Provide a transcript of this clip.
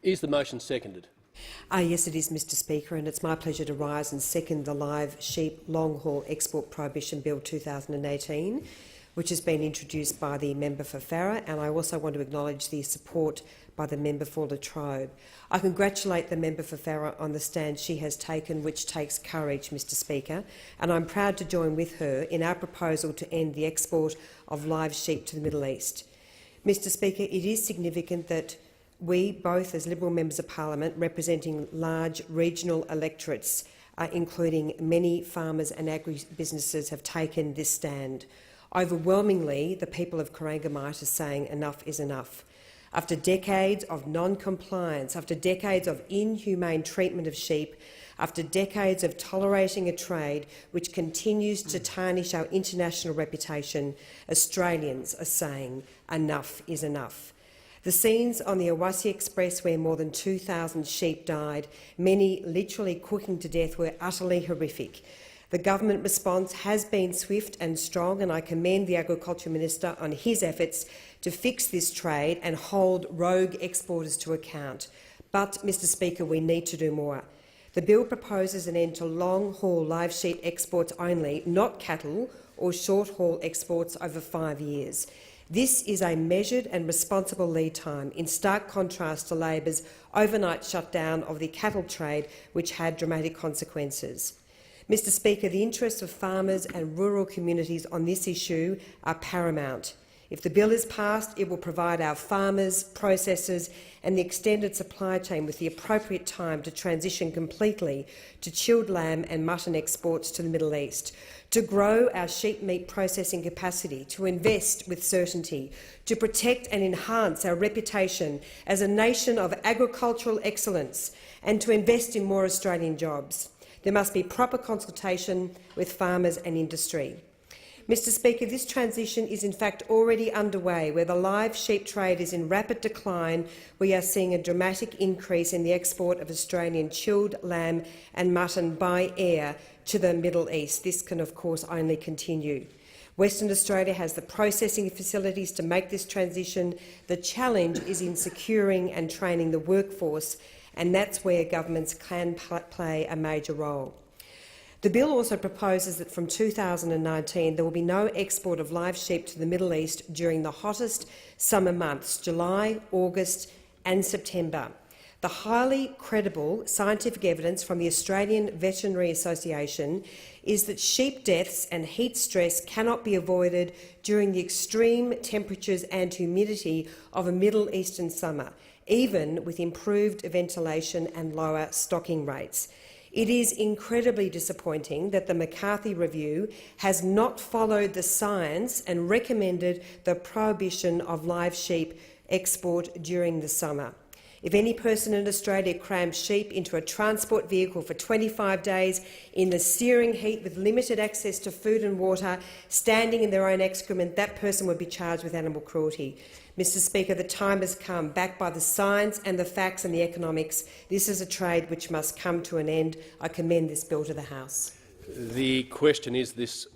Is the motion seconded? Yes, it is, Mr Speaker, and it's my pleasure to rise and second the live sheep long-haul export prohibition bill 2018, which has been introduced by the member for Farrer, and I also want to acknowledge the support by the member for Latrobe. I congratulate the member for Farrer on the stand she has taken, which takes courage, Mr Speaker, and I'm proud to join with her in our proposal to end the export of live sheep to the Middle East. Mr Speaker, it is significant that we, both as Liberal members of Parliament representing large regional electorates, including many farmers and agribusinesses, have taken this stand. Overwhelmingly, the people of Corangamite are saying enough is enough. After decades of non-compliance, after decades of inhumane treatment of sheep, after decades of tolerating a trade which continues to tarnish our international reputation, Australians are saying enough is enough. The scenes on the Awassi Express, where more than 2,000 sheep died, many literally cooking to death, were utterly horrific. The government response has been swift and strong, and I commend the Agriculture Minister on his efforts to fix this trade and hold rogue exporters to account. But, Mr Speaker, we need to do more. The bill proposes an end to long-haul live sheep exports only, not cattle or short-haul exports over 5 years. This is a measured and responsible lead time, in stark contrast to Labor's overnight shutdown of the cattle trade, which had dramatic consequences. Mr Speaker, the interests of farmers and rural communities on this issue are paramount. If the bill is passed, it will provide our farmers, processors and the extended supply chain with the appropriate time to transition completely to chilled lamb and mutton exports to the Middle East, to grow our sheep meat processing capacity, to invest with certainty, to protect and enhance our reputation as a nation of agricultural excellence, and to invest in more Australian jobs. There must be proper consultation with farmers and industry. Mr Speaker, this transition is in fact already underway. Where the live sheep trade is in rapid decline, we are seeing a dramatic increase in the export of Australian chilled lamb and mutton by air to the Middle East. This can, of course, only continue. Western Australia has the processing facilities to make this transition. The challenge is in securing and training the workforce, and that's where governments can play a major role. The bill also proposes that from 2019 there will be no export of live sheep to the Middle East during the hottest summer months, July, August and September. The highly credible scientific evidence from the Australian Veterinary Association is that sheep deaths and heat stress cannot be avoided during the extreme temperatures and humidity of a Middle Eastern summer, even with improved ventilation and lower stocking rates. It is incredibly disappointing that the McCarthy Review has not followed the science and recommended the prohibition of live sheep export during the summer. If any person in Australia crams sheep into a transport vehicle for 25 days in the searing heat with limited access to food and water, standing in their own excrement, that person would be charged with animal cruelty. Mr Speaker, the time has come, backed by the science and the facts and the economics. This is a trade which must come to an end. I commend this bill to the House. The question is this